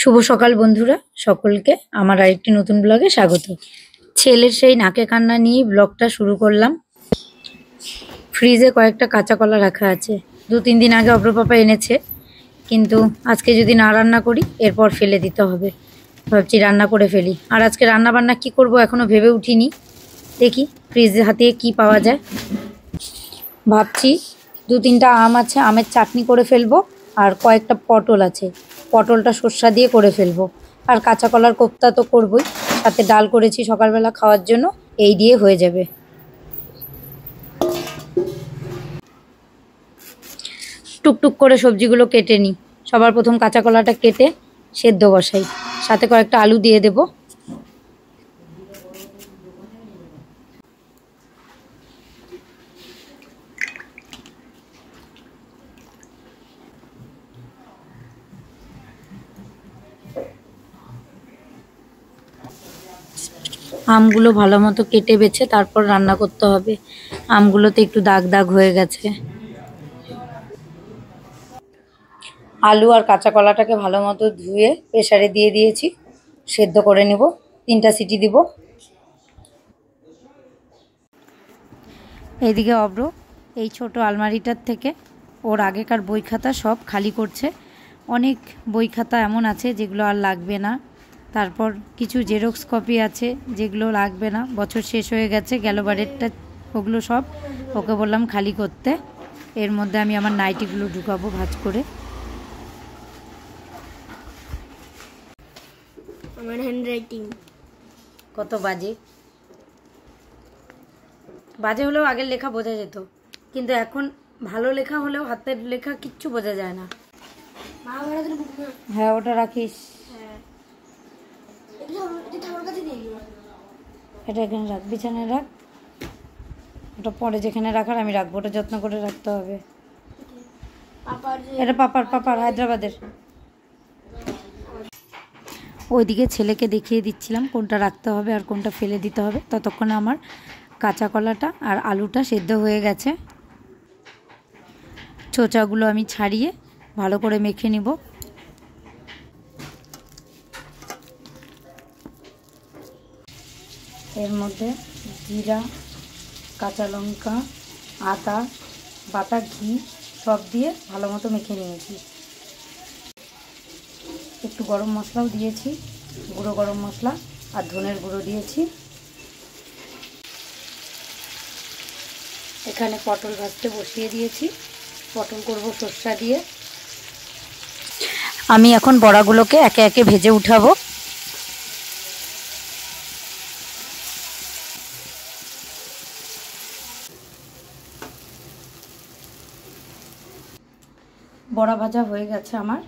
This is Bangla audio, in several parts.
শুভ সকাল বন্ধুরা, সকলকে আমার আরেকটি নতুন ব্লগে স্বাগত। ছেলের সেই নাকে কান্না নিয়ে ব্লগটা শুরু করলাম। ফ্রিজে কয়েকটা কাঁচা কলা রাখা আছে, 2-3 দিন আগে অব্র পাপা এনেছে, কিন্তু আজকে যদি না রান্না করি এরপর ফেলে দিতে হবে। ভাবছি রান্না করে ফেলি। আর আজকে রান্না বান্না কি করব এখনো ভেবে উঠিনি, দেখি ফ্রিজে হাতিয়ে কি পাওয়া যায়। ভাবছি 2-3টা আম আছে, আমের চাটনি করে ফেলবো। আর কয়েকটা পটল আছে, পটলটা সর্ষা দিয়ে করে ফেলবো। আর কাঁচা কলার কোপ্তা তো করবই, সাথে ডাল করেছি সকালবেলা খাওয়ার জন্য, এই দিয়ে হয়ে যাবে। টুকটুক করে সবজিগুলো কেটে নিই। সবার প্রথম কাঁচা কলাটা কেটে সেদ্ধ বসাই, সাথে কয়েকটা আলু দিয়ে দেবো। আমগুলো ভালো মতো কেটে বেছে তারপর রান্না করতে হবে। আমগুলোতে একটু দাগ দাগ হয়ে গেছে। আলু আর কাঁচা কলাটাকে ভালো মতো ধুয়ে প্রেসারে দিয়ে দিয়েছি, সেদ্ধ করে নেব। 3টা সিটি দিব। এইদিকে অব্র এই ছোট আলমারিটার থেকে ওর আগেকার বই খাতা সব খালি করছে। অনেক বই খাতা এমন আছে যেগুলো আর লাগবে না, তারপর কিছু জেরক্স কপি আছে যেগুলো লাগবে না, বছর শেষ হয়ে গেছে গেলবারেরটা, ওগুলো সব ওকে বললাম খালি করতে। এর মধ্যে আমি আমার নাইটিগুলো ঢুকাবো ভাঁজ করে। আমার হ্যান্ডরাইটিং কত বাজে বাজে হলেও আগের লেখা বোঝা যেত, কিন্তু এখন ভালো লেখা হলেও হাতের লেখা কিচ্ছু বোঝা যায় না। হ্যাঁ, ওটা রাখিস। এটা এখানে রাখ, বিছানায় রাখ। ওটা পরে যেখানে রাখার আমি রাখবো, ওটা যত্ন করে রাখতে হবে। এটা পাপার হায়দ্রাবাদের। ওইদিকে ছেলেকে দেখিয়ে দিচ্ছিলাম কোনটা রাখতে হবে আর কোনটা ফেলে দিতে হবে। ততক্ষণে আমার কাঁচা কলাটা আর আলুটা সেদ্ধ হয়ে গেছে। চোচাগুলো আমি ছাড়িয়ে ভালো করে মেখে নিব। এর মধ্যে জিরা, কাঁচা লঙ্কা, আদা বাটা, ঘি সব দিয়ে ভালো মতো মেখে নিয়েছি। একটু গরম মশলাও দিয়েছি, গুঁড়ো গরম মশলা আর ধনের গুঁড়ো দিয়েছি। এখানে পটল ভাজতে বসিয়ে দিয়েছি, পটল করব সর্ষা দিয়ে। আমি এখন বড়াগুলোকে একে একে ভেজে উঠাবো। বড়া ভাজা হয়ে গেছে আমার।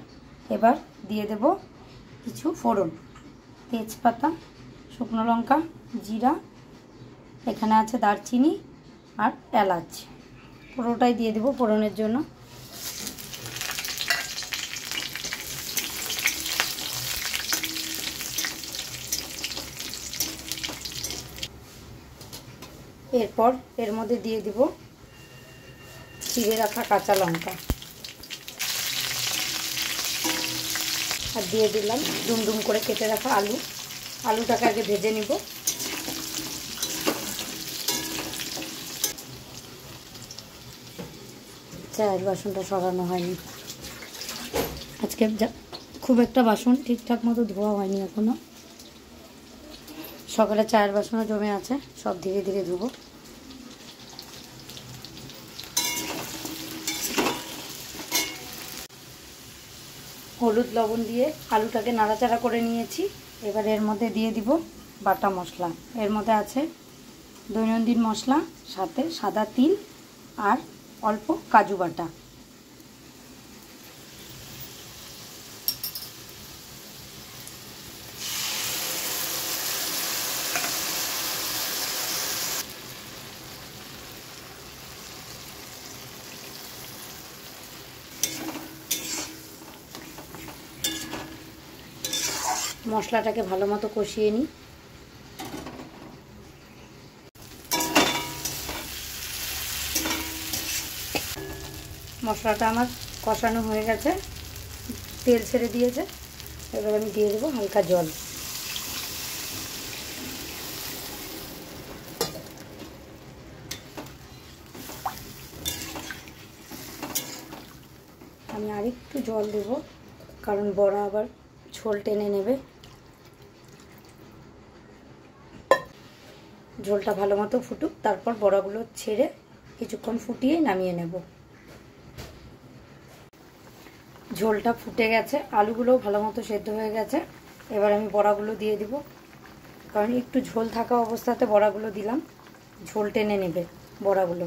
এবার দিয়ে দেব কিছু ফোড়ন, তেজপাতা, শুকনো লঙ্কা, জিরা, এখানে আছে দারচিনি আর এলাচ। পুরোটাই দিয়ে দেব ফোড়নের জন্য। এরপর এর মধ্যে দিয়ে দেব চিড়ে রাখা কাঁচা লঙ্কা, আর দিয়ে দিলাম ডুমডুম করে কেটে রাখা আলু। আলুটাকে আগে ভেজে নিব। চায়ের বাসনটা সরানো হয়নি আজকে, খুব একটা বাসন ঠিকঠাক মতো ধোয়া হয়নি এখনো। সকালে চায়ের বাসনও জমে আছে, সব ধীরে ধীরে ধুবো। হলুদ লবণ দিয়ে আলুটাকে নাড়াচাড়া করে নিয়েছি। এবার এর মধ্যে দিয়ে দিব বাটা মশলা। এর মধ্যে আছে দৈনন্দিন মশলা, সাথে সাদা তিল আর অল্প কাজু বাটা। মশলাটাকে ভালো মতো কষিয়ে নিই। মশলাটা আমার কষানো হয়ে গেছে, তেল ছেড়ে দিয়েছে। এবার আমি দিয়ে দেবো হালকা জল। আমি আরেকটু জল দেব, কারণ বড়া আবার ঝোল টেনে নেবে। ঝোলটা ভালো মতো ফুটুক, তারপর বড়াগুলো ছেড়ে কিছুক্ষণ ফুটিয়ে নামিয়ে নেব। ঝোলটা ফুটে গেছে, আলুগুলোও ভালো মতো সেদ্ধ হয়ে গেছে। এবার আমি বড়াগুলো দিয়ে দিব, কারণ একটু ঝোল থাকা অবস্থাতে বড়াগুলো দিলাম, ঝোল টেনে নেবে বড়াগুলো।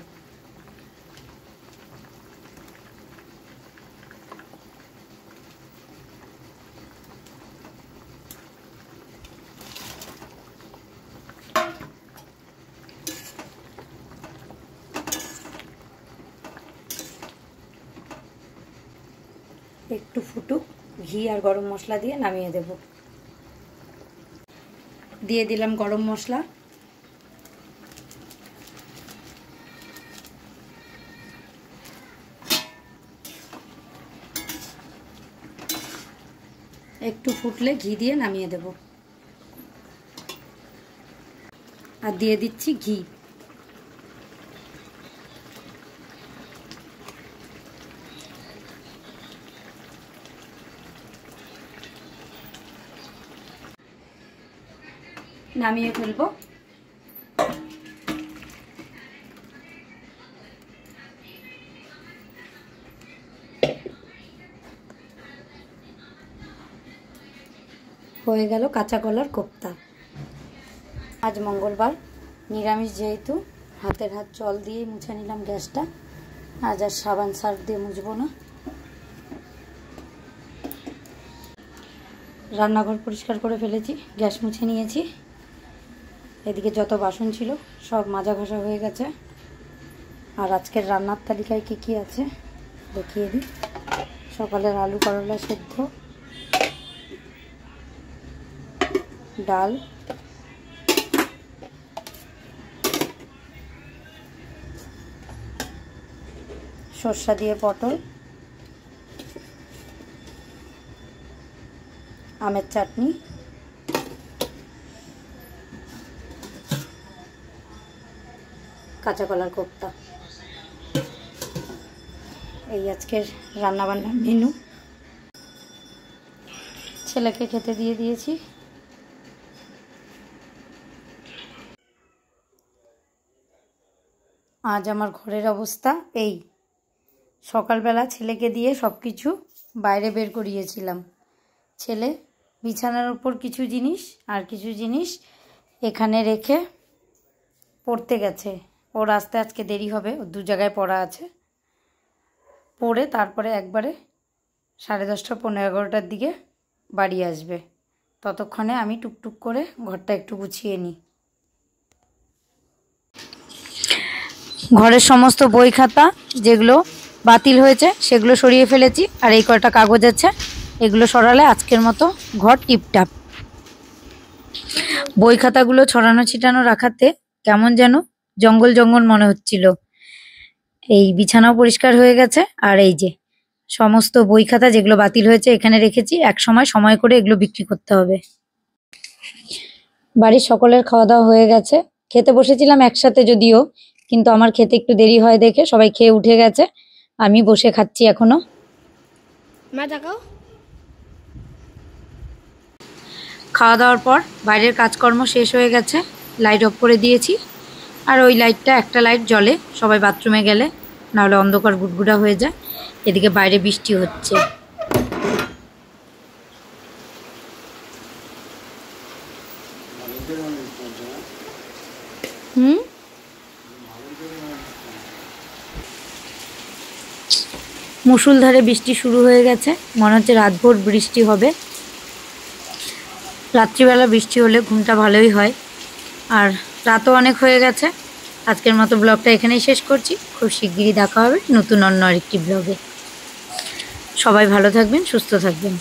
একটু ফুটুক, ঘি আর গরম মশলা দিয়ে নামিয়ে দেব। দিয়ে দিলাম গরম মশলা, একটু ফুটলে ঘি দিয়ে নামিয়ে দেব। আর দিয়ে দিচ্ছি ঘি। নামিয়ে ফেলবো। হয়ে গেল কাঁচা কলার কোপ্তা। আজ মঙ্গলবার, নিরামিষ যেহেতু হাতের হাত জল দিয়ে মুছে নিলাম গ্যাসটা। আজ আর সাবান সার্ফ দিয়ে মুছবো না। রান্নাঘর পরিষ্কার করে ফেলেছি, গ্যাস মুছে নিয়েছি। এদিকে যত বাসন ছিল সব মাজা ঘষা হয়ে গেছে। আর আজকের রান্নার তালিকায় কি কি আছে দেখিয়ে দিই। সকালের আলু করলা সেদ্ধ, ডাল, সর্ষা দিয়ে পটল, আমের চাটনি, কাঁচা কলার কোপ্তা। এই আজকের রান্নাবান্নার মেনু। ছেলেকে খেতে দিয়ে দিয়েছি। আজ আমার ঘরের অবস্থা এই। সকালবেলা ছেলেকে দিয়ে সব কিছু বাইরে বের করিয়েছিলাম। ছেলে বিছানার উপর কিছু জিনিস আর কিছু জিনিস এখানে রেখে পড়তে গেছে। ওর আসতে আজকে দেরি হবে, ওর 2 জায়গায় পড়া আছে। পড়ে তারপরে একবারে 10:30 পৌনে 11টার দিকে বাড়ি আসবে। ততক্ষণে আমি টুকটুক করে ঘরটা একটু গুছিয়ে নিই। ঘরের সমস্ত বই খাতা যেগুলো বাতিল হয়েছে সেগুলো সরিয়ে ফেলেছি। আর এই কয়টা কাগজ আছে, এগুলো সরালে আজকের মতো ঘর টিপটাপ। বই খাতাগুলো ছড়ানো ছিটানো রাখাতে কেমন যেন জঙ্গল জঙ্গল মনে হচ্ছিল। এই বিছানাও পরিষ্কার হয়ে গেছে। আর এই যে সমস্ত বই খাতা যেগুলো বাতিল হয়েছে এখানে রেখেছি। এক সময় সময় করে এগুলো বিক্রি করতে হবে। বাড়ির সকলের খাওয়া দাওয়া হয়ে গেছে। খেতে বসেছিলাম একসাথে যদিও, কিন্তু আমার খেতে একটু দেরি হয় দেখে সবাই খেয়ে উঠে গেছে। আমি বসে খাচ্ছি এখনো। মা তাকাও। খাওয়া দাওয়ার পর বাইরের কাজকর্ম শেষ হয়ে গেছে, লাইট অফ করে দিয়েছি। আর ওই লাইটটা, একটা লাইট জ্বলে সবাই বাথরুমে গেলে, নাহলে অন্ধকার গুটগুটা হয়ে যায়। এদিকে বাইরে বৃষ্টি হচ্ছে। মুষলধারে বৃষ্টি শুরু হয়ে গেছে, মনে হচ্ছে রাতভর বৃষ্টি হবে। রাত্রিবেলা বৃষ্টি হলে ঘুমটা ভালোই হয়। আর রাতও অনেক হয়ে গেছে। আজকের মতো ব্লগটা এখানেই শেষ করছি। খুব শিগগিরই দেখা হবে নতুন অন্য আরেকটি ব্লগে। সবাই ভালো থাকবেন, সুস্থ থাকবেন।